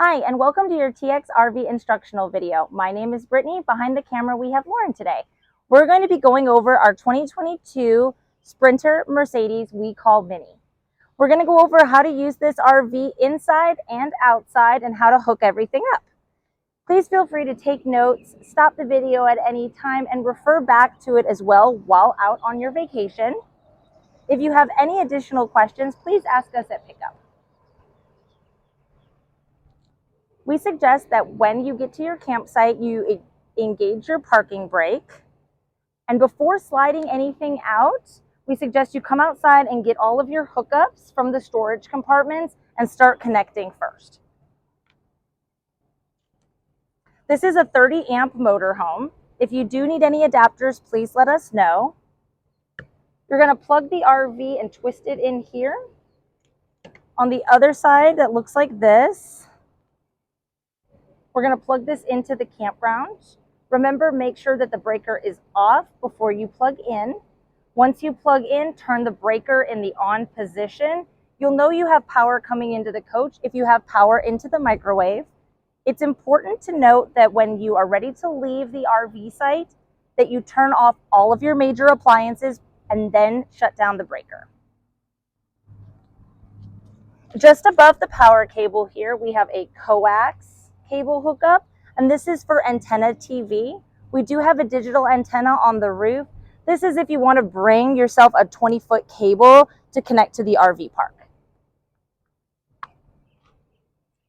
Hi, and welcome to your TxRV instructional video. My name is Brittany. Behind the camera, we have Lauren today. We're going to be going over our 2022 Sprinter Mercedes we call Minnie. We're going to go over how to use this RV inside and outside and how to hook everything up. Please feel free to take notes, stop the video at any time, and refer back to it as well while out on your vacation. If you have any additional questions, please ask us at pickup. We suggest that when you get to your campsite, you engage your parking brake. And before sliding anything out, we suggest you come outside and get all of your hookups from the storage compartments and start connecting first. This is a 30 amp motorhome. If you do need any adapters, please let us know. You're going to plug the RV and twist it in here. On the other side, that looks like this. We're going to plug this into the campground. Remember, make sure that the breaker is off before you plug in. Once you plug in, turn the breaker in the on position. You'll know you have power coming into the coach if you have power into the microwave. It's important to note that when you are ready to leave the RV site, that you turn off all of your major appliances and then shut down the breaker. Just above the power cable here, we have a coax cable hookup, and this is for antenna TV. We do have a digital antenna on the roof. This is if you want to bring yourself a 20-foot cable to connect to the RV park.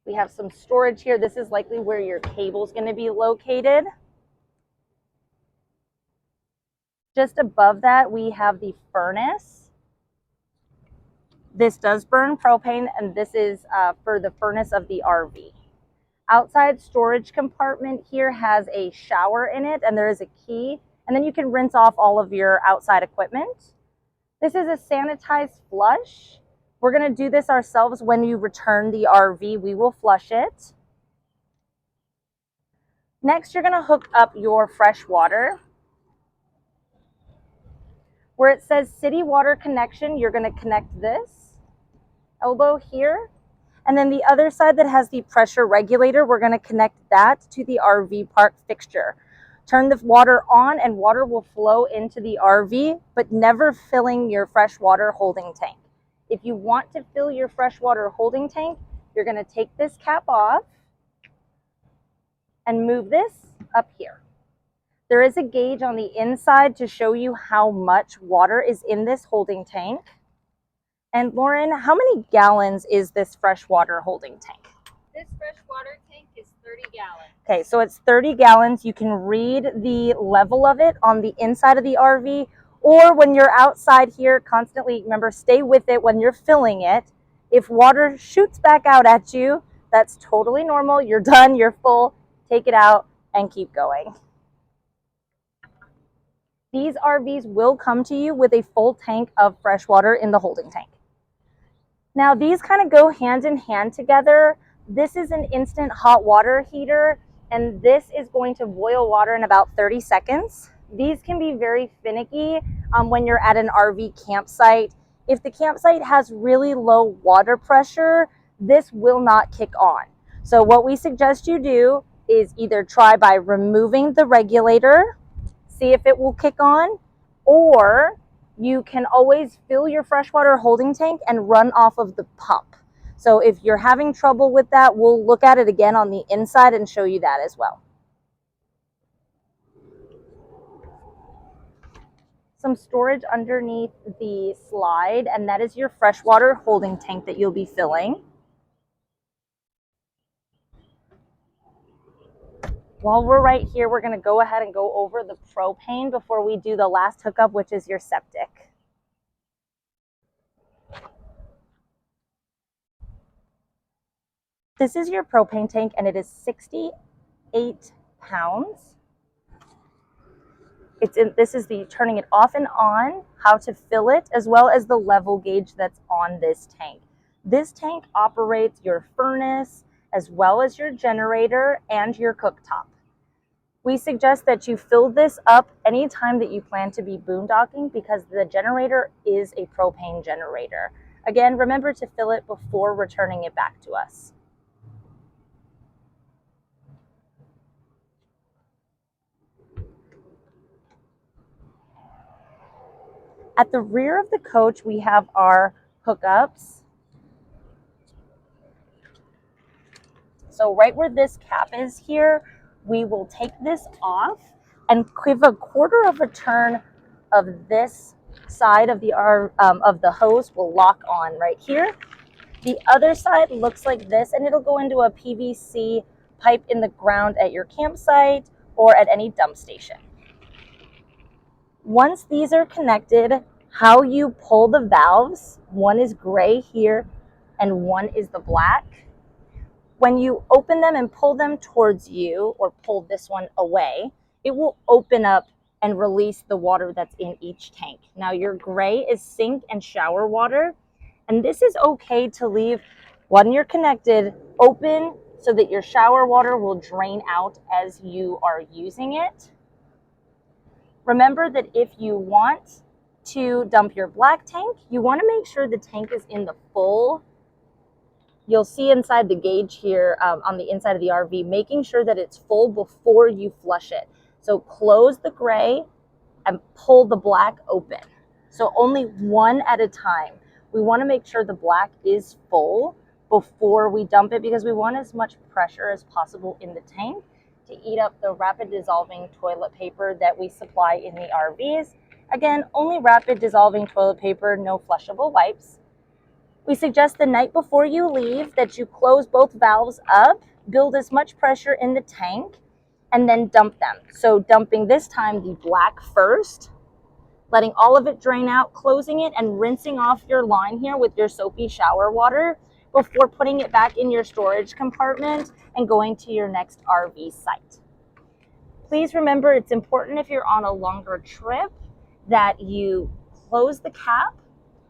We have some storage here. This is likely where your cable is going to be located. Just above that, we have the furnace. This does burn propane, and this is for the furnace of the RV. Outside storage compartment here has a shower in it, and there is a key, and then you can rinse off all of your outside equipment. This is a sanitized flush. We're going to do this ourselves when you return the RV. We will flush it. Next, you're going to hook up your fresh water. Where it says city water connection, you're going to connect this elbow here. And then the other side that has the pressure regulator, we're going to connect that to the RV park fixture. Turn the water on and water will flow into the RV, but never filling your freshwater holding tank. If you want to fill your freshwater holding tank, you're going to take this cap off and move this up here. There is a gauge on the inside to show you how much water is in this holding tank. And Lauren, how many gallons is this freshwater holding tank? This freshwater tank is 30 gallons. Okay, so it's 30 gallons. You can read the level of it on the inside of the RV, or when you're outside here constantly, remember, stay with it when you're filling it. If water shoots back out at you, that's totally normal. You're done, you're full, take it out and keep going. These RVs will come to you with a full tank of fresh water in the holding tank. Now these kind of go hand in hand together. This is an instant hot water heater, and this is going to boil water in about 30 seconds. These can be very finicky when you're at an RV campsite. If the campsite has really low water pressure, this will not kick on. So what we suggest you do is either try by removing the regulator, see if it will kick on, or you can always fill your freshwater holding tank and run off of the pump. So if you're having trouble with that, we'll look at it again on the inside and show you that as well. Some storage underneath the slide, and that is your freshwater holding tank that you'll be filling. While we're right here, we're going to go ahead and go over the propane before we do the last hookup, which is your septic. This is your propane tank, and it is 68 pounds. This is the turning it off and on, how to fill it, as well as the level gauge that's on this tank. This tank operates your furnace, as well as your generator and your cooktop. We suggest that you fill this up anytime that you plan to be boondocking, because the generator is a propane generator. Again, remember to fill it before returning it back to us. At the rear of the coach, we have our hookups. So right where this cap is here, we will take this off and give a quarter of a turn of this side of the hose will lock on right here. The other side looks like this, and it'll go into a PVC pipe in the ground at your campsite or at any dump station. Once these are connected, how you pull the valves, one is gray here and one is the black. When you open them and pull them towards you, or pull this one away, it will open up and release the water that's in each tank. Now your gray is sink and shower water, and this is okay to leave when you're connected open so that your shower water will drain out as you are using it. Remember that if you want to dump your black tank, you want to make sure the tank is in the full. You'll see inside the gauge here on the inside of the RV, making sure that it's full before you flush it. So close the gray and pull the black open. So only one at a time. We want to make sure the black is full before we dump it, because we want as much pressure as possible in the tank to eat up the rapid dissolving toilet paper that we supply in the RVs. Again, only rapid dissolving toilet paper, no flushable wipes. We suggest the night before you leave that you close both valves up, build as much pressure in the tank, and then dump them. So dumping this time the black first, letting all of it drain out, closing it, and rinsing off your line here with your soapy shower water before putting it back in your storage compartment and going to your next RV site. Please remember, it's important if you're on a longer trip that you close the cap,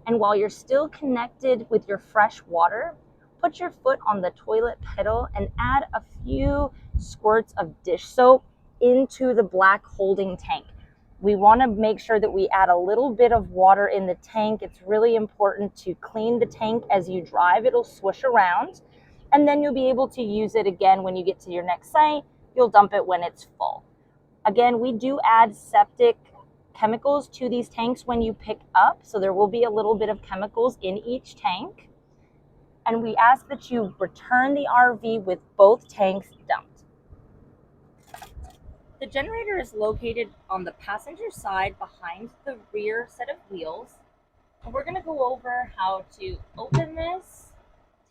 and while you're still connected with your fresh water, put your foot on the toilet pedal and add a few squirts of dish soap into the black holding tank. We want to make sure that we add a little bit of water in the tank. It's really important to clean the tank as you drive. It'll swish around, and then you'll be able to use it again when you get to your next site. You'll dump it when it's full. Again, we do add septic chemicals to these tanks when you pick up, so there will be a little bit of chemicals in each tank. And we ask that you return the RV with both tanks dumped. The generator is located on the passenger side behind the rear set of wheels. And we're going to go over how to open this,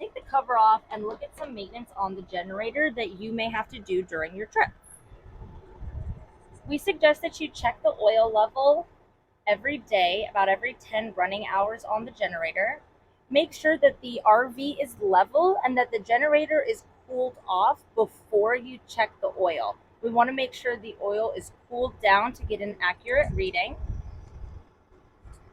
take the cover off, and look at some maintenance on the generator that you may have to do during your trip. We suggest that you check the oil level every day, about every 10 running hours on the generator. Make sure that the RV is level and that the generator is cooled off before you check the oil. We want to make sure the oil is cooled down to get an accurate reading.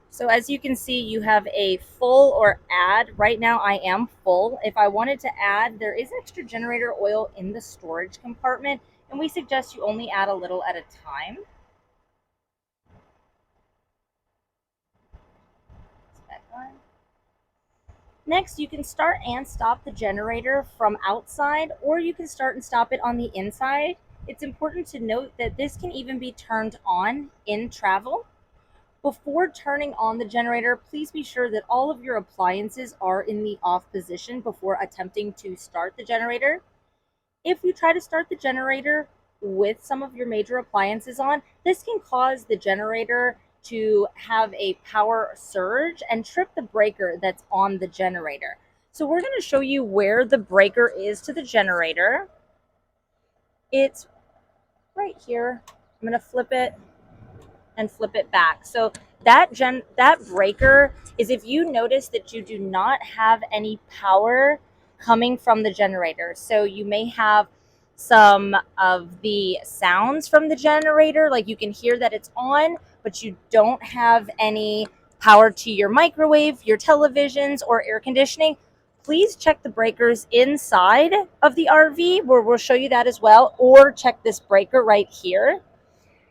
So as you can see, you have a full or add. Right now I am full. If I wanted to add, there is extra generator oil in the storage compartment, and we suggest you only add a little at a time. Next, you can start and stop the generator from outside, or you can start and stop it on the inside. It's important to note that this can even be turned on in travel. Before turning on the generator, please be sure that all of your appliances are in the off position before attempting to start the generator. If you try to start the generator with some of your major appliances on, this can cause the generator to have a power surge and trip the breaker that's on the generator. So we're going to show you where the breaker is to the generator. It's right here. I'm going to flip it and flip it back. So that breaker is if you notice that you do not have any power coming from the generator. So you may have some of the sounds from the generator, like you can hear that it's on, but you don't have any power to your microwave, your televisions, or air conditioning. Please check the breakers inside of the RV, where we'll show you that as well, or check this breaker right here.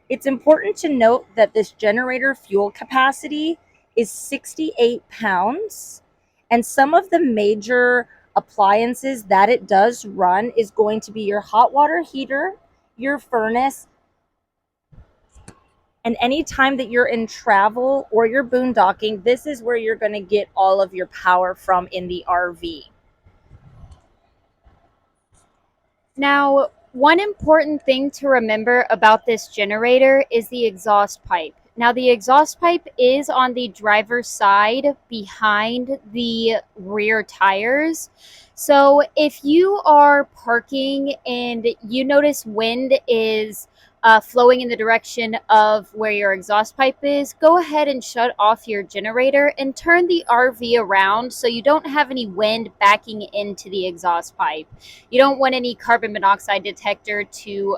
It's important to note that this generator fuel capacity is 68 pounds, and some of the major appliances that it does run is going to be your hot water heater, your furnace, And anytime that you're in travel or you're boondocking, this is where you're going to get all of your power from in the RV. Now, one important thing to remember about this generator is the exhaust pipe. Now, the exhaust pipe is on the driver's side behind the rear tires. So if you are parking and you notice wind is flowing in the direction of where your exhaust pipe is, go ahead and shut off your generator and turn the RV around so you don't have any wind backing into the exhaust pipe. You don't want any carbon monoxide detector to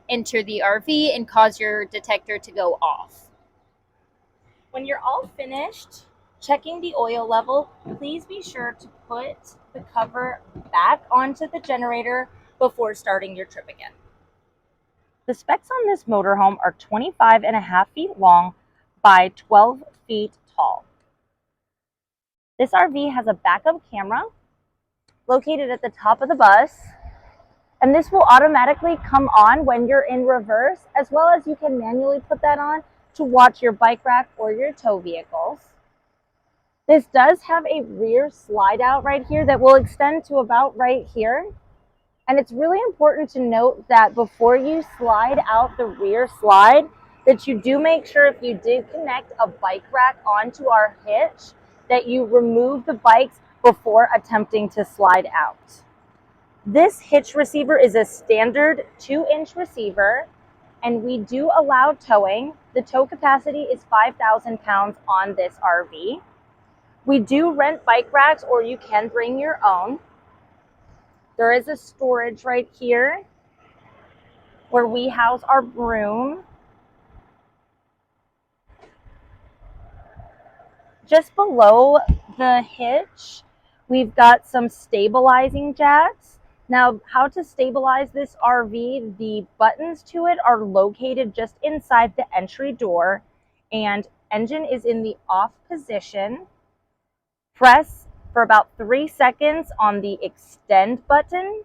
enter the RV and cause your detector to go off. When you're all finished checking the oil level, please be sure to put the cover back onto the generator before starting your trip again. The specs on this motorhome are 25.5 feet long by 12 feet tall. This RV has a backup camera located at the top of the bus, and this will automatically come on when you're in reverse, as well as you can manually put that on to watch your bike rack or your tow vehicles. This does have a rear slide out right here that will extend to about right here. And it's really important to note that before you slide out the rear slide, that you do make sure if you did connect a bike rack onto our hitch, that you remove the bikes before attempting to slide out. This hitch receiver is a standard 2-inch receiver, and we do allow towing. The tow capacity is 5,000 pounds on this RV. We do rent bike racks, or you can bring your own. There is a storage right here where we house our broom. Just below the hitch, we've got some stabilizing jacks. Now, how to stabilize this RV, the buttons to it are located just inside the entry door, and engine is in the off position. Press for about 3 seconds on the extend button,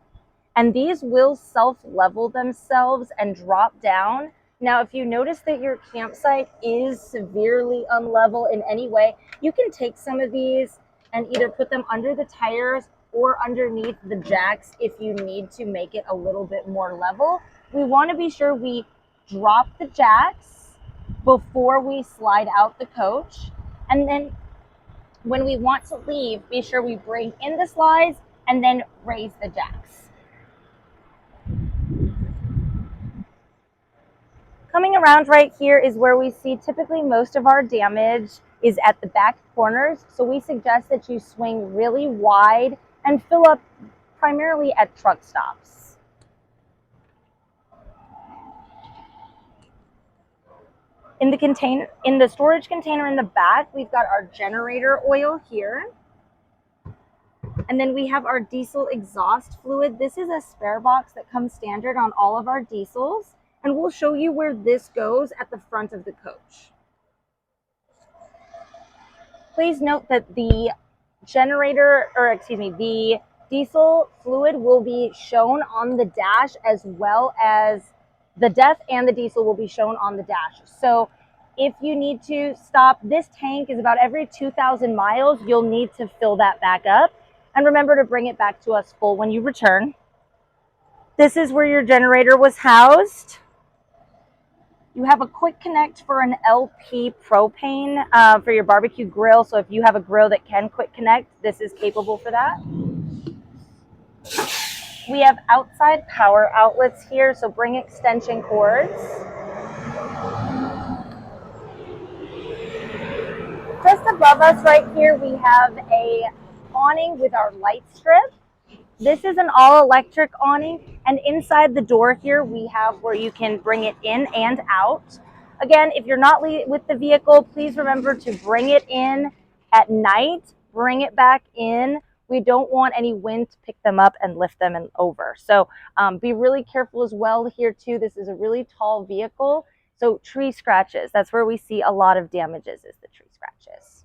and these will self-level themselves and drop down. Now, if you notice that your campsite is severely unlevel in any way, you can take some of these and either put them under the tires or underneath the jacks if you need to make it a little bit more level. We want to be sure we drop the jacks before we slide out the coach, and then when we want to leave, be sure we bring in the slides and then raise the jacks. Coming around right here is where we see typically most of our damage is at the back corners. So we suggest that you swing really wide and fill up primarily at truck stops. In the storage container in the back, we've got our generator oil here. And then we have our diesel exhaust fluid. This is a spare box that comes standard on all of our diesels. And we'll show you where this goes at the front of the coach. Please note that the the diesel fluid will be shown on the dash, as well as the DEF and the diesel will be shown on the dash. So if you need to stop, this tank is about every 2,000 miles, you'll need to fill that back up. And remember to bring it back to us full when you return. This is where your generator was housed. You have a quick connect for an LP propane for your barbecue grill. So if you have a grill that can quick connect, this is capable for that. We have outside power outlets here, so bring extension cords. Just above us right here, we have a awning with our light strip. This is an all-electric awning, and inside the door here, we have where you can bring it in and out. Again, if you're not with the vehicle, please remember to bring it in at night, bring it back in. We don't want any wind to pick them up and lift them over. So be really careful as well here too. This is a really tall vehicle. So tree scratches, that's where we see a lot of damages, is the tree scratches.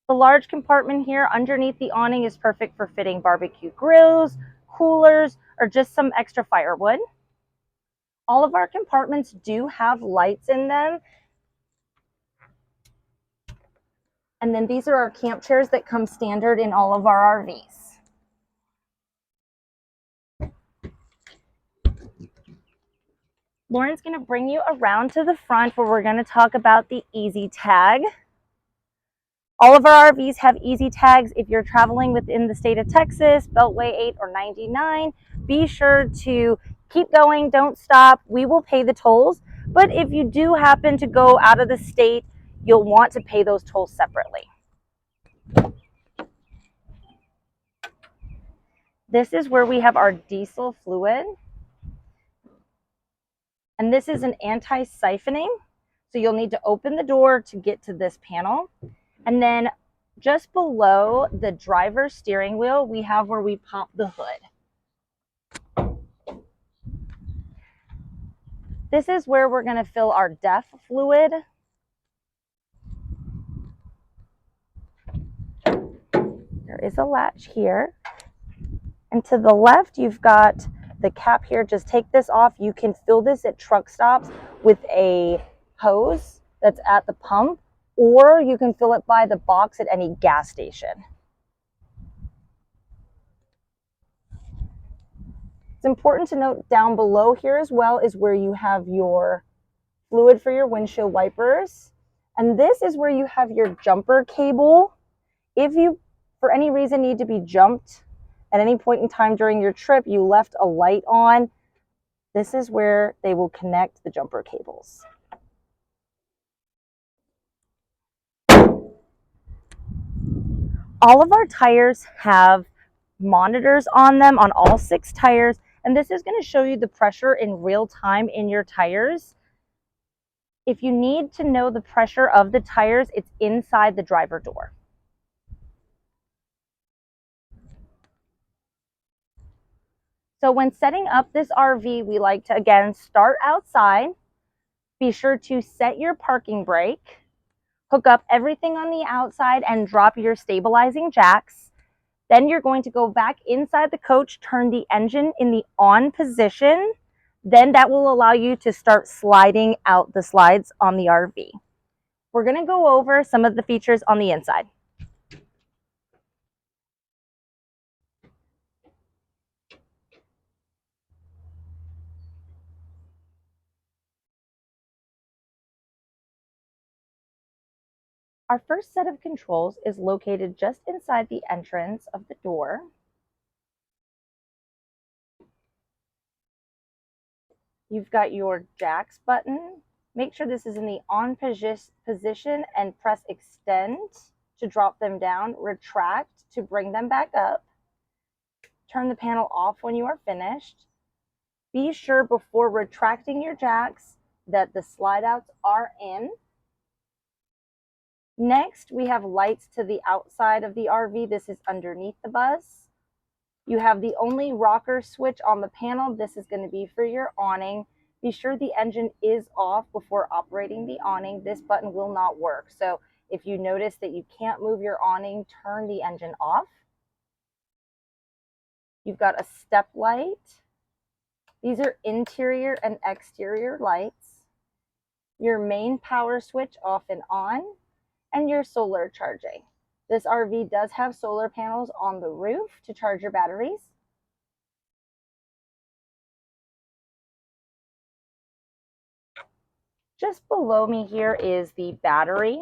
The large compartment here underneath the awning is perfect for fitting barbecue grills, coolers, or just some extra firewood. All of our compartments do have lights in them. And then these are our camp chairs that come standard in all of our RVs. Lauren's going to bring you around to the front where we're going to talk about the Easy Tag. All of our RVs have Easy Tags. If you're traveling within the state of Texas, Beltway 8 or 99, be sure to keep going, don't stop. We will pay the tolls, but if you do happen to go out of the state, you'll want to pay those tolls separately. This is where we have our diesel fluid. And this is an anti-siphoning. So you'll need to open the door to get to this panel. And then just below the driver's steering wheel, we have where we pop the hood. This is where we're going to fill our DEF fluid. There is a latch here. And to the left, you've got the cap here. Just take this off. You can fill this at truck stops with a hose that's at the pump, or you can fill it by the box at any gas station. It's important to note down below here as well is where you have your fluid for your windshield wipers. And this is where you have your jumper cable. If you, for any reason, need to be jumped at any point in time during your trip, you left a light on, this is where they will connect the jumper cables. All of our tires have monitors on them on all 6 tires, and this is going to show you the pressure in real time in your tires. If you need to know the pressure of the tires, it's inside the driver door. So when setting up this RV, we like to, again, start outside. Be sure to set your parking brake, hook up everything on the outside, and drop your stabilizing jacks. Then you're going to go back inside the coach, turn the engine in the on position. Then that will allow you to start sliding out the slides on the RV. We're going to go over some of the features on the inside. Our first set of controls is located just inside the entrance of the door. You've got your jacks button. Make sure this is in the on position and press extend to drop them down, retract to bring them back up. Turn the panel off when you are finished. Be sure before retracting your jacks that the slide outs are in. Next, we have lights to the outside of the RV. This is underneath the bus. You have the only rocker switch on the panel. This is going to be for your awning. Be sure the engine is off before operating the awning. This button will not work. So if you notice that you can't move your awning, turn the engine off. You've got a step light. These are interior and exterior lights. Your main power switch off and on. And your solar charging. This RV does have solar panels on the roof to charge your batteries. Just below me here is the battery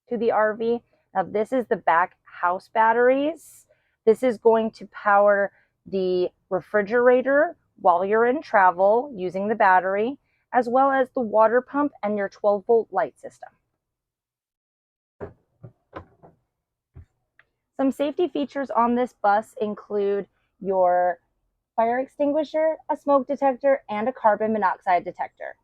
to the RV. Now this is the back house batteries. This is going to power the refrigerator while you're in travel using the battery, as well as the water pump and your 12-volt light system. Some safety features on this bus include your fire extinguisher, a smoke detector, and a carbon monoxide detector.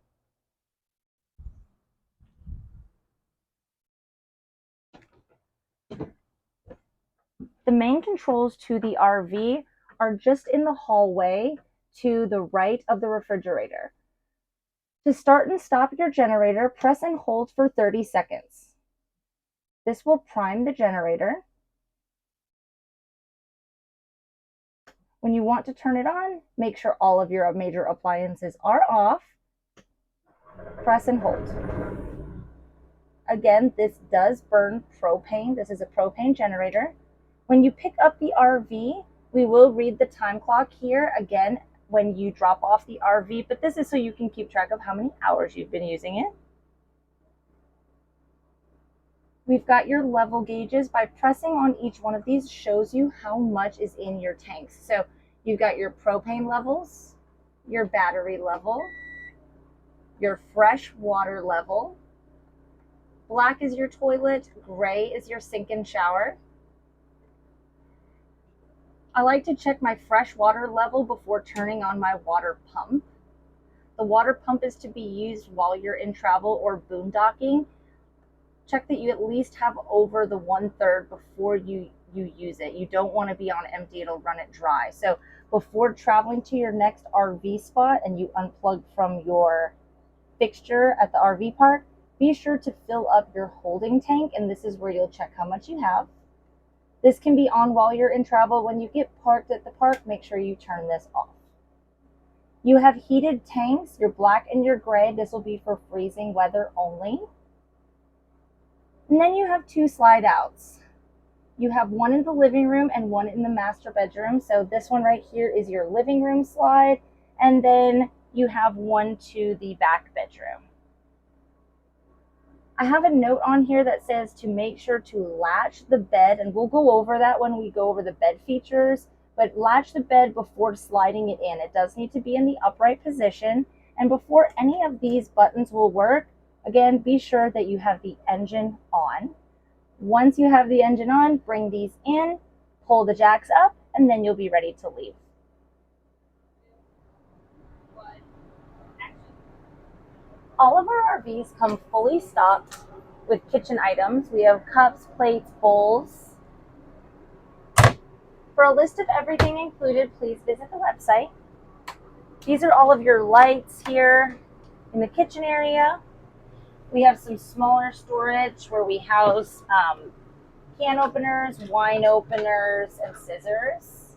The main controls to the RV are just in the hallway to the right of the refrigerator. To start and stop your generator, press and hold for 30 seconds. This will prime the generator. When you want to turn it on, make sure all of your major appliances are off. Press and hold. Again, this does burn propane. This is a propane generator. When you pick up the RV, we will read the time clock here again when you drop off the RV, but this is so you can keep track of how many hours you've been using it. We've got your level gauges. By pressing on each one of these shows you how much is in your tanks. So you've got your propane levels, your battery level, your fresh water level. Black is your toilet, gray is your sink and shower. I like to check my fresh water level before turning on my water pump. The water pump is to be used while you're in travel or boondocking. Check that you at least have over the 1/3 before you use it. You don't want to be on empty, it'll run it dry. So before traveling to your next RV spot and you unplug from your fixture at the RV park, be sure to fill up your holding tank, and this is where you'll check how much you have. This can be on while you're in travel. When you get parked at the park, make sure you turn this off. You have heated tanks, your black and your gray. This will be for freezing weather only. And then you have 2 slide outs. You have one in the living room and one in the master bedroom. So this one right here is your living room slide, and then you have one to the back bedroom. I have a note on here that says to make sure to latch the bed, and we'll go over that when we go over the bed features, but latch the bed before sliding it in. It does need to be in the upright position, and before any of these buttons will work, again, be sure that you have the engine on. Once you have the engine on, bring these in, pull the jacks up, and then you'll be ready to leave. All of our RVs come fully stocked with kitchen items. We have cups, plates, bowls. For a list of everything included, please visit the website. These are all of your lights here in the kitchen area. We have some smaller storage where we house can openers, wine openers, and scissors.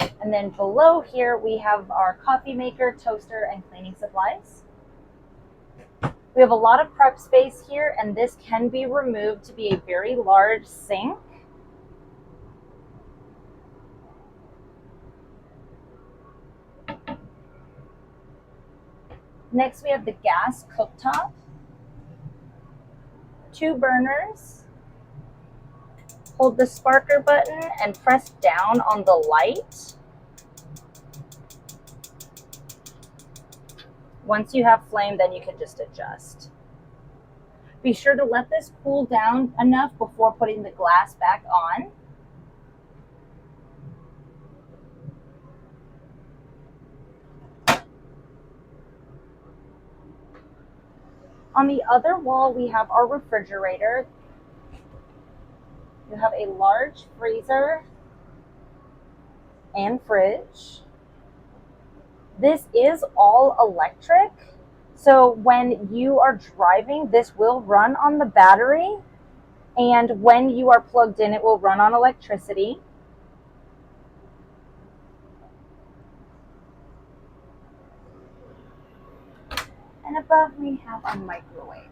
And then below here, we have our coffee maker, toaster, and cleaning supplies. We have a lot of prep space here, and this can be removed to be a very large sink. Next, we have the gas cooktop, 2 burners. Hold the sparker button and press down on the light. Once you have flame, then you can just adjust. Be sure to let this cool down enough before putting the glass back on. On the other wall, we have our refrigerator. You have a large freezer and fridge. This is all electric, so when you are driving, this will run on the battery, and when you are plugged in, it will run on electricity. And above, we have a microwave.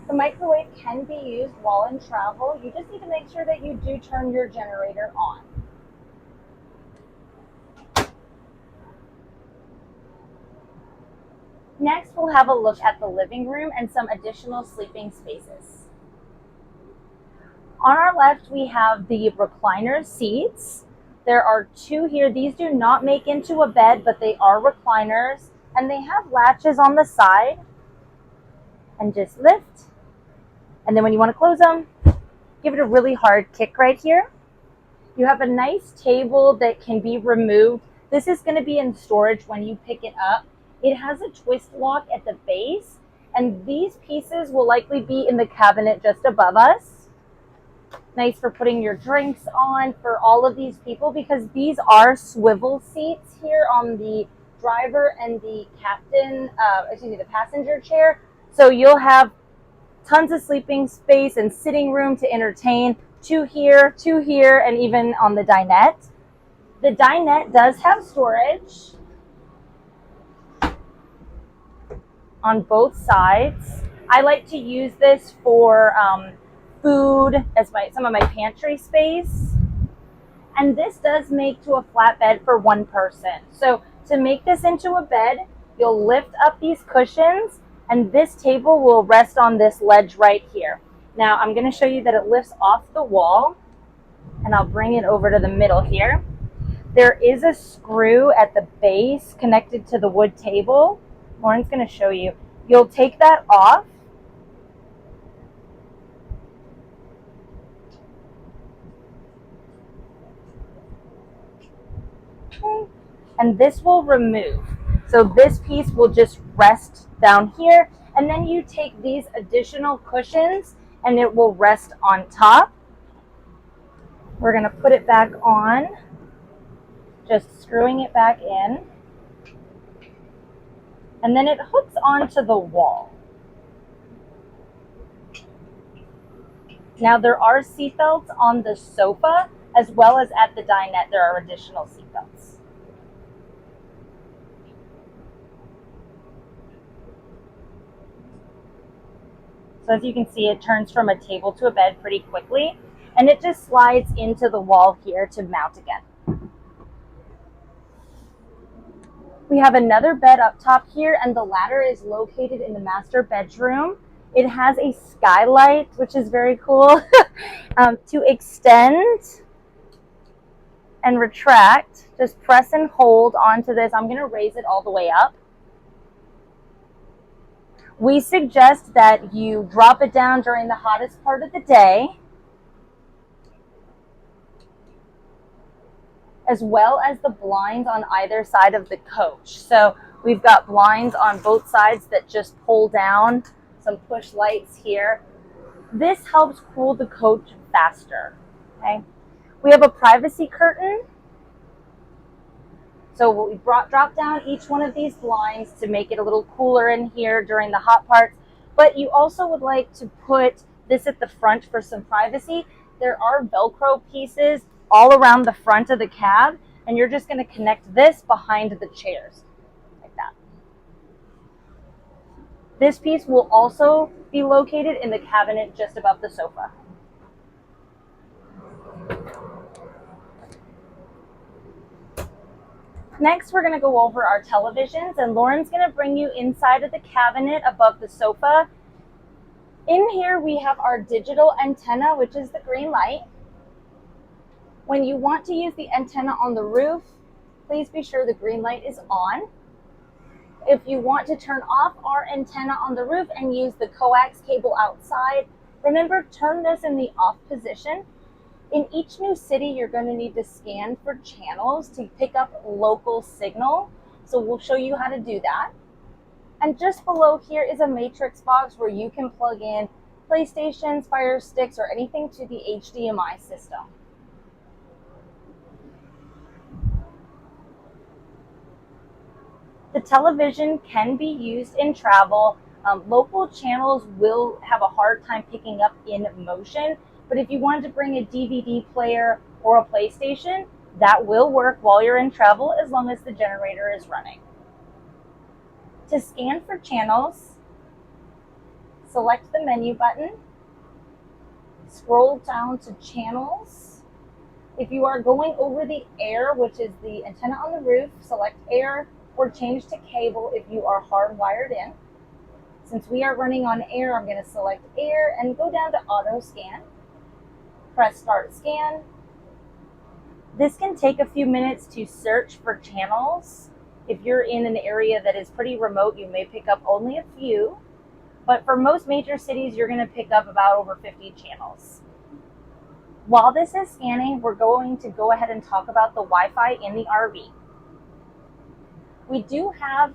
The microwave can be used while in travel. You just need to make sure that you do turn your generator on. Next, we'll have a look at the living room and some additional sleeping spaces. On our left, we have the recliner seats. There are 2 here. These do not make into a bed, but they are recliners, and they have latches on the side. And just lift. And then when you want to close them, give it a really hard kick right here. You have a nice table that can be removed. This is going to be in storage when you pick it up. It has a twist lock at the base, and these pieces will likely be in the cabinet just above us. Nice for putting your drinks on for all of these people, because these are swivel seats here on the driver and the the passenger chair. So you'll have tons of sleeping space and sitting room to entertain. two here, and even on the dinette. The dinette does have storage on both sides. I like to use this for food as some of my pantry space. And this does make to a flat bed for one person. So to make this into a bed, you'll lift up these cushions and this table will rest on this ledge right here. Now I'm going to show you that it lifts off the wall, and I'll bring it over to the middle here. There is a screw at the base connected to the wood table. Lauren's going to show you. You'll take that off. Okay. And this will remove. So this piece will just rest down here. And then you take these additional cushions and it will rest on top. We're going to put it back on, just screwing it back in. And then it hooks onto the wall. Now there are seatbelts on the sofa as well as at the dinette. There are additional seatbelts. So as you can see, it turns from a table to a bed pretty quickly, and it just slides into the wall here to mount again. We have another bed up top here, and the ladder is located in the master bedroom. It has a skylight, which is very cool, to extend and retract. Just press and hold onto this. I'm going to raise it all the way up. We suggest that you drop it down during the hottest part of the day, as well as the blinds on either side of the coach. So we've got blinds on both sides that just pull down, some push lights here. This helps cool the coach faster. Okay. We have a privacy curtain. So we drop down each one of these blinds to make it a little cooler in here during the hot parts. But you also would like to put this at the front for some privacy. There are Velcro pieces all around the front of the cab, and you're just going to connect this behind the chairs like that. This piece will also be located in the cabinet just above the sofa. Next, we're going to go over our televisions, and Lauren's going to bring you inside of the cabinet above the sofa. In here, we have our digital antenna, which is the green light. When you want to use the antenna on the roof, please be sure the green light is on. If you want to turn off our antenna on the roof and use the coax cable outside, remember, turn this in the off position. In each new city, you're going to need to scan for channels to pick up local signal. So we'll show you how to do that. And just below here is a matrix box where you can plug in PlayStations, Fire Sticks, or anything to the HDMI system. The television can be used in travel. Local channels will have a hard time picking up in motion, but if you wanted to bring a DVD player or a PlayStation, that will work while you're in travel as long as the generator is running. To scan for channels, select the menu button, scroll down to channels. If you are going over the air, which is the antenna on the roof, select air, or change to cable if you are hardwired in. Since we are running on air, I'm going to select air and go down to auto scan. Press start scan. This can take a few minutes to search for channels. If you're in an area that is pretty remote, you may pick up only a few, but for most major cities, you're going to pick up about over 50 channels. While this is scanning, we're going to go ahead and talk about the Wi-Fi in the RV. We do have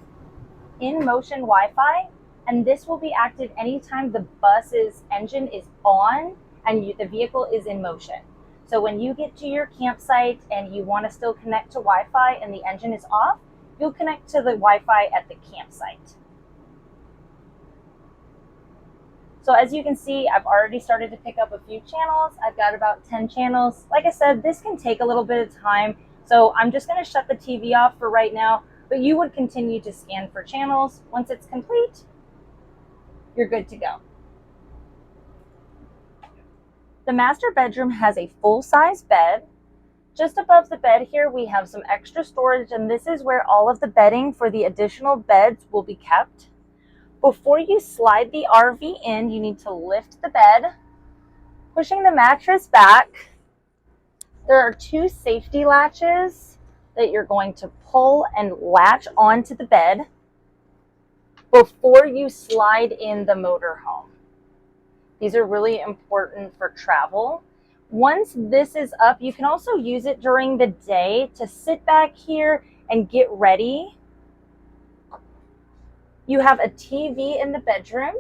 in-motion Wi-Fi, and this will be active anytime the bus's engine is on and the vehicle is in motion. So when you get to your campsite and you want to still connect to Wi-Fi and the engine is off, you'll connect to the Wi-Fi at the campsite. So as you can see, I've already started to pick up a few channels. I've got about 10 channels. Like I said, this can take a little bit of time. So I'm just going to shut the TV off for right now, but you would continue to scan for channels. Once it's complete, you're good to go. The master bedroom has a full-size bed. Just above the bed here, we have some extra storage, and this is where all of the bedding for the additional beds will be kept. Before you slide the RV in, you need to lift the bed, pushing the mattress back. There are 2 safety latches that you're going to pull and latch onto the bed before you slide in the motorhome. These are really important for travel. Once this is up, you can also use it during the day to sit back here and get ready. You have a TV in the bedroom.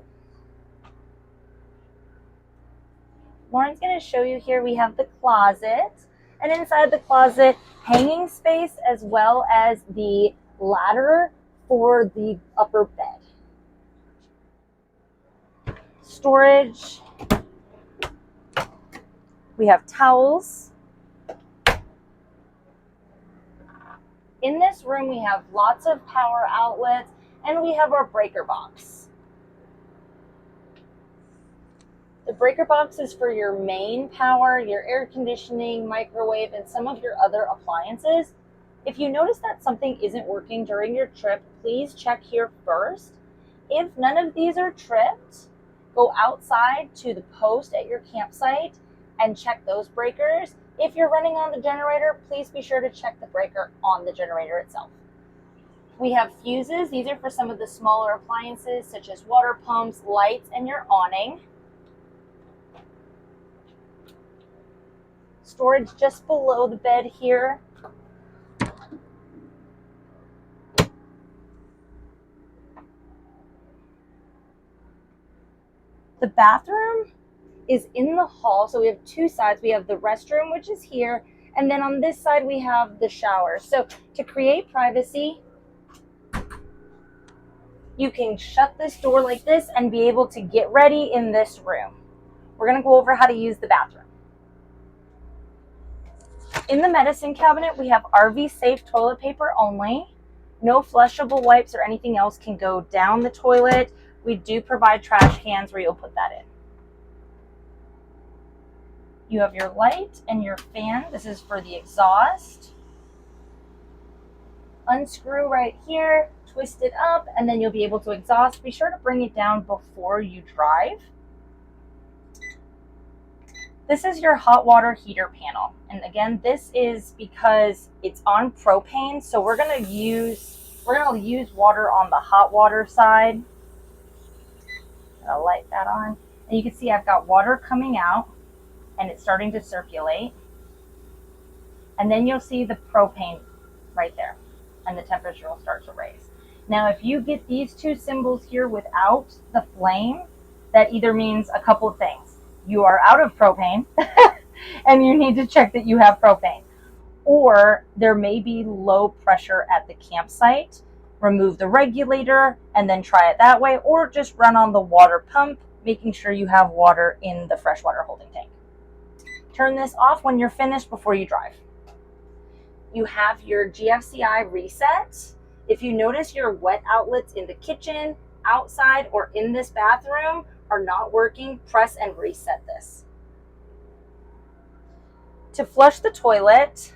Lauren's going to show you here, we have the closet, and inside the closet, hanging space as well as the ladder for the upper bed. Storage. We have towels. In this room, we have lots of power outlets, and we have our breaker box. The breaker box is for your main power, your air conditioning, microwave, and some of your other appliances. If you notice that something isn't working during your trip, please check here first. If none of these are tripped, go outside to the post at your campsite and check those breakers. If you're running on the generator, please be sure to check the breaker on the generator itself. We have fuses. These are for some of the smaller appliances such as water pumps, lights, and your awning. Storage just below the bed here. The bathroom is in the hall, so we have 2 sides. We have the restroom, which is here, and then on this side we have the shower. So to create privacy, you can shut this door like this and be able to get ready in this room. We're going to go over how to use the bathroom. In the medicine cabinet, we have RV safe toilet paper only. No flushable wipes or anything else can go down the toilet. We do provide trash cans where you'll put that in. You have your light and your fan. This is for the exhaust. Unscrew right here, twist it up, and then you'll be able to exhaust. Be sure to bring it down before you drive. This is your hot water heater panel. And again, this is because it's on propane, so we're gonna use water on the hot water side. I'll light that on. And you can see I've got water coming out and it's starting to circulate. And then you'll see the propane right there and the temperature will start to raise. Now, if you get these 2 symbols here without the flame, that either means a couple of things. You are out of propane and you need to check that you have propane. Or there may be low pressure at the campsite. Remove the regulator and then try it that way, or just run on the water pump, making sure you have water in the freshwater holding tank. Turn this off when you're finished before you drive. You have your GFCI reset. If you notice your wet outlets in the kitchen, outside, or in this bathroom are not working, press and reset this. To flush the toilet,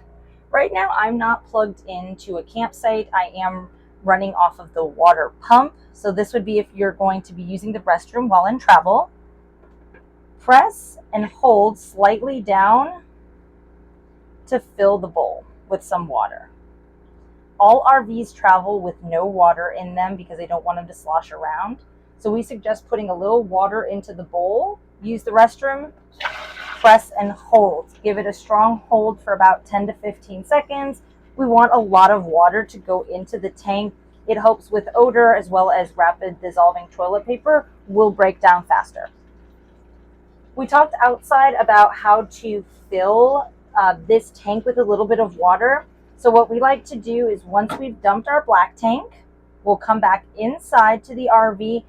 right now I'm not plugged into a campsite. I am running off of the water pump. So this would be if you're going to be using the restroom while in travel. Press and hold slightly down to fill the bowl with some water. All RVs travel with no water in them because they don't want them to slosh around. So we suggest putting a little water into the bowl, use the restroom, press and hold. Give it a strong hold for about 10 to 15 seconds. We want a lot of water to go into the tank. It helps with odor as well as rapid dissolving toilet paper will break down faster. We talked outside about how to fill this tank with a little bit of water. So what we like to do is once we've dumped our black tank, we'll come back inside to the RV,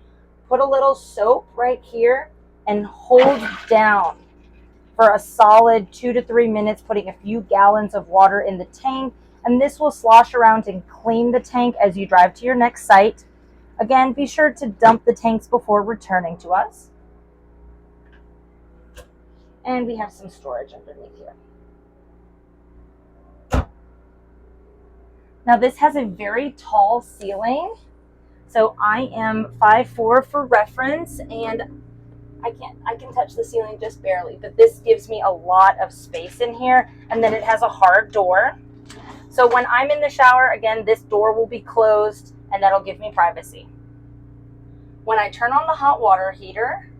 put a little soap right here and hold down for a solid 2 to 3 minutes, putting a few gallons of water in the tank. And this will slosh around and clean the tank as you drive to your next site. Again, be sure to dump the tanks before returning to us. And we have some storage underneath here. Now this has a very tall ceiling. So I am 5'4" for reference, and I can touch the ceiling just barely, but this gives me a lot of space in here. And then it has a hard door. So when I'm in the shower, again, this door will be closed and that'll give me privacy. When I turn on the hot water heater,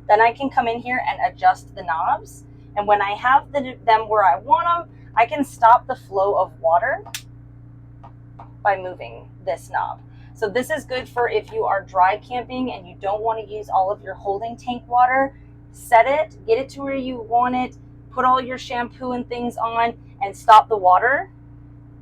then I can come in here and adjust the knobs. And when I have them where I want them, I can stop the flow of water by moving this knob. So this is good for if you are dry camping and you don't want to use all of your holding tank water. Set it, get it to where you want it, put all your shampoo and things on, and stop the water.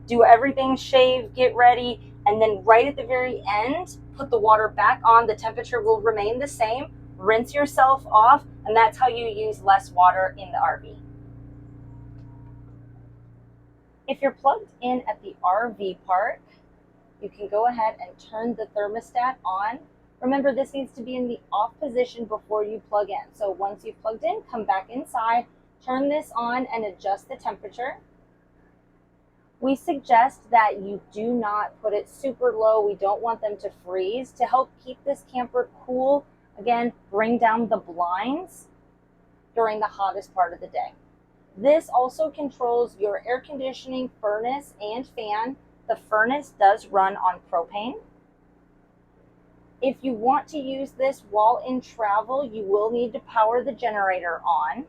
Do everything, shave, get ready, and then right at the very end, put the water back on. The temperature will remain the same. Rinse yourself off, and that's how you use less water in the RV. If you're plugged in at the RV park, you can go ahead and turn the thermostat on. Remember, this needs to be in the off position before you plug in. So once you've plugged in, come back inside, turn this on, and adjust the temperature. We suggest that you do not put it super low. We don't want them to freeze. To help keep this camper cool, again, bring down the blinds during the hottest part of the day. This also controls your air conditioning, furnace, and fan. The furnace does run on propane. If you want to use this while in travel, you will need to power the generator on.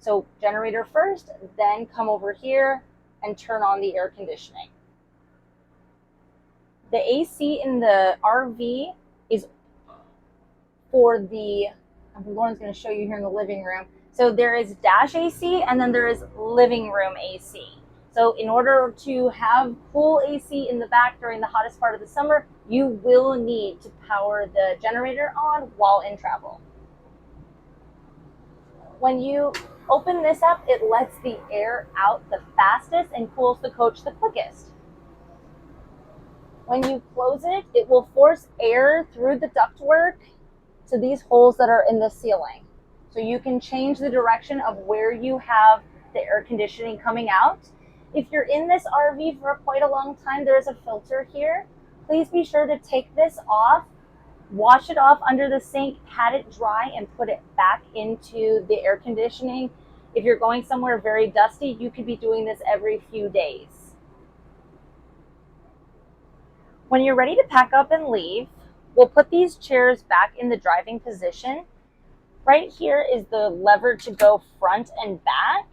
So generator first, then come over here and turn on the air conditioning. The AC in the RV is for the, Lauren's going to show you here in the living room. So there is dash AC and then there is living room AC. So in order to have full AC in the back during the hottest part of the summer, you will need to power the generator on while in travel. When you open this up, it lets the air out the fastest and cools the coach the quickest. When you close it, it will force air through the ductwork to these holes that are in the ceiling. So you can change the direction of where you have the air conditioning coming out. If you're in this RV for quite a long time, there's a filter here. Please be sure to take this off, wash it off under the sink, pat it dry, and put it back into the air conditioning. If you're going somewhere very dusty, you could be doing this every few days. When you're ready to pack up and leave, we'll put these chairs back in the driving position. Right here is the lever to go front and back.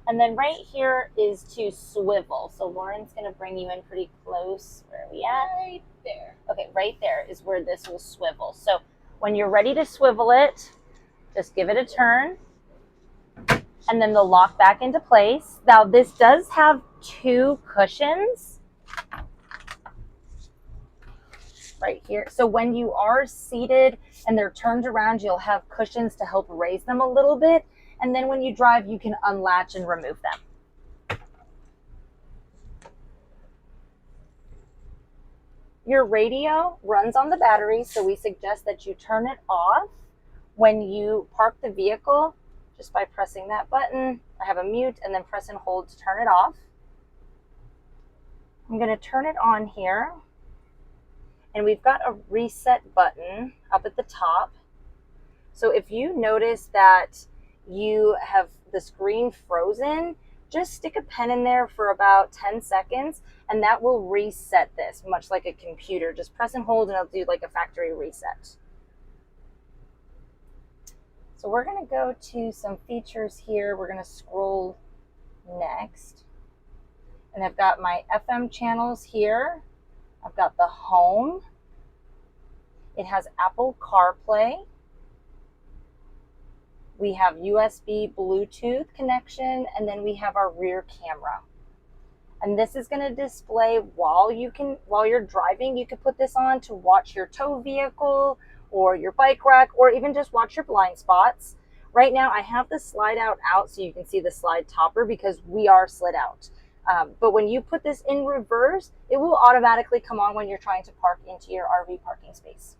And then right here is to swivel. So Lauren's going to bring you in pretty close. Where are we at? Right there. Okay, right there is where this will swivel. So when you're ready to swivel it, just give it a turn. And then they'll lock back into place. Now this does have 2 cushions right here. So when you are seated and they're turned around, you'll have cushions to help raise them a little bit. And then when you drive, you can unlatch and remove them. Your radio runs on the battery, so we suggest that you turn it off when you park the vehicle just by pressing that button. I have a mute and then press and hold to turn it off. I'm going to turn it on here. And we've got a reset button up at the top. So if you notice that you have the screen frozen, just stick a pen in there for about 10 seconds and that will reset this, much like a computer. Just press and hold and it'll do like a factory reset. So we're going to go to some features here. We're going to scroll next. And I've got my FM channels here. I've got the home. It has Apple CarPlay. We have USB Bluetooth connection, and then we have our rear camera. And this is going to display while you're driving. You can put this on to watch your tow vehicle, or your bike rack, or even just watch your blind spots. Right now I have the slide out so you can see the slide topper because we are slid out. But when you put this in reverse, it will automatically come on when you're trying to park into your RV parking space.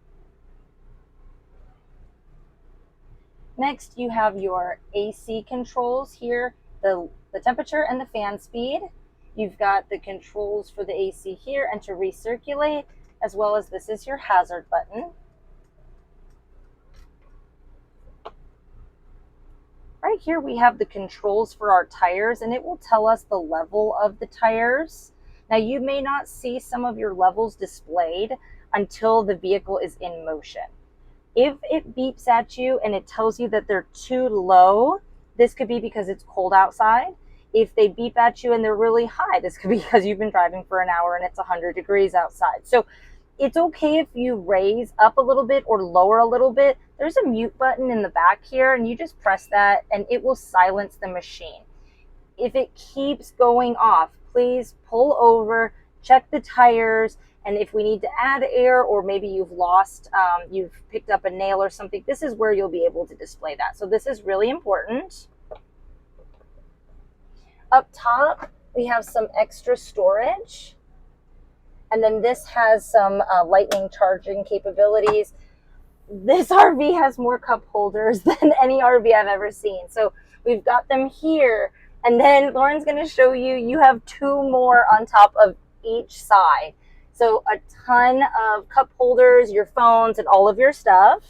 Next, you have your AC controls here, the temperature and the fan speed. You've got the controls for the AC here and to recirculate, as well as this is your hazard button. Right here we have the controls for our tires, and it will tell us the level of the tires. Now you may not see some of your levels displayed until the vehicle is in motion. If it beeps at you and it tells you that they're too low, this could be because it's cold outside. If they beep at you and they're really high, this could be because you've been driving for an hour and it's 100 degrees outside. So it's okay if you raise up a little bit or lower a little bit. There's a mute button in the back here, and you just press that and it will silence the machine. If it keeps going off, please pull over, check the tires, and if we need to add air, or maybe you've picked up a nail or something, this is where you'll be able to display that. So this is really important. Up top, we have some extra storage. And then this has some lightning charging capabilities. This RV has more cup holders than any RV I've ever seen. So we've got them here. And then Lauren's going to show you, you have 2 more on top of each side. So a ton of cup holders, your phones, and all of your stuff.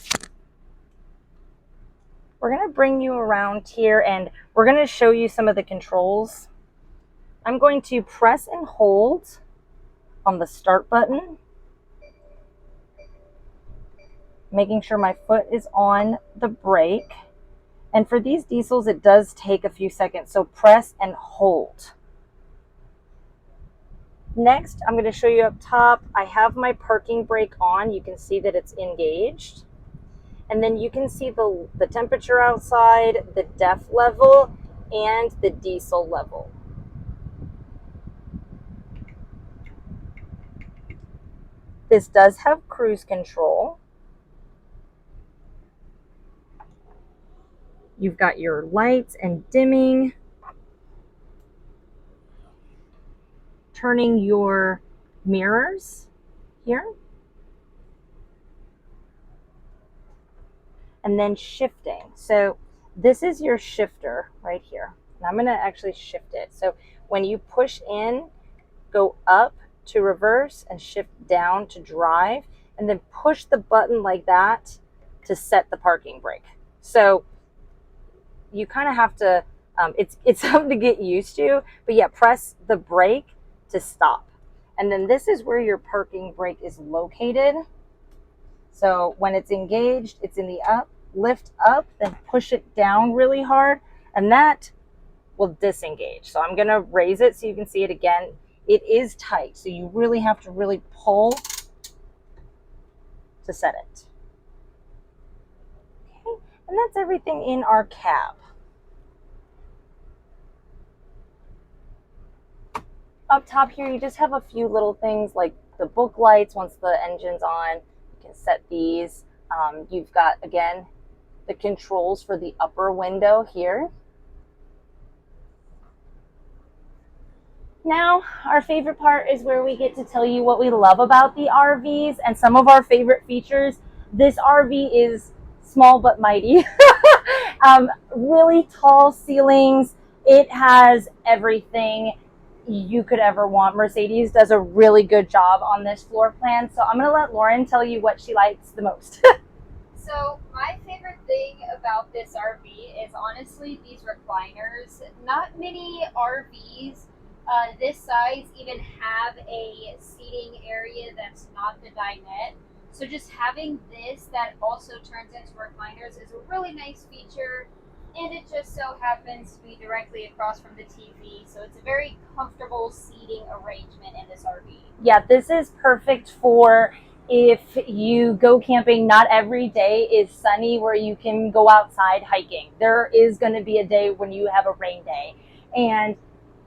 We're going to bring you around here and we're going to show you some of the controls. I'm going to press and hold on the start button, making sure my foot is on the brake. And for these diesels, it does take a few seconds, so press and hold. Next, I'm going to show you up top. I have my parking brake on. You can see that it's engaged. And then you can see the temperature outside, the DEF level, and the diesel level. This does have cruise control. You've got your lights and dimming, turning your mirrors here, and then shifting. So this is your shifter right here. And I'm going to actually shift it. So when you push in, go up to reverse and shift down to drive, and then push the button like that to set the parking brake. So you kind of have to, it's something to get used to, but yeah, press the brake to stop. And then this is where your parking brake is located. So when it's engaged, it's in the up, lift up, then push it down really hard, and that will disengage. So I'm gonna raise it so you can see it again. It is tight, so you really have to really pull to set it. Okay, and that's everything in our cab. Up top here, you just have a few little things like the book lights. Once the engine's on, you can set these. You've got, again, the controls for the upper window here. Now, our favorite part is where we get to tell you what we love about the RVs and some of our favorite features. This RV is small but mighty. Really tall ceilings. It has everything you could ever want. Mercedes does a really good job on this floor plan. So I'm going to let Lauren tell you what she likes the most. So my favorite thing about this RV is honestly these recliners. Not many RVs this size even have a seating area that's not the dinette. So just having this that also turns into recliners is a really nice feature, and it just so happens to be directly across from the TV. So it's a very comfortable seating arrangement in this RV. Yeah, this is perfect for if you go camping. Not every day is sunny where you can go outside hiking. There is going to be a day when you have a rain day, and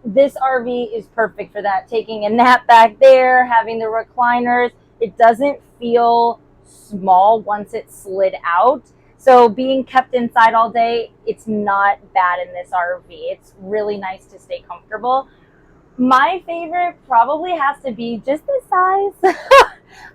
this RV is perfect for that. Taking a nap back there, having the recliners, it doesn't feel small once it slid out. So being kept inside all day, it's not bad in this RV. It's really nice to stay comfortable. My favorite probably has to be just the size.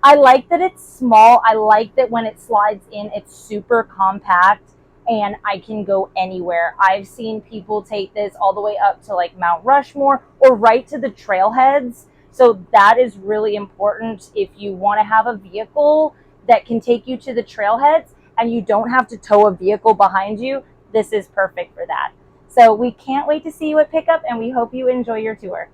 I like that it's small. I like that when it slides in, it's super compact and I can go anywhere. I've seen people take this all the way up to like Mount Rushmore or right to the trailheads. So that is really important if you want to have a vehicle that can take you to the trailheads and you don't have to tow a vehicle behind you. This is perfect for that. So we can't wait to see you at pickup and we hope you enjoy your tour.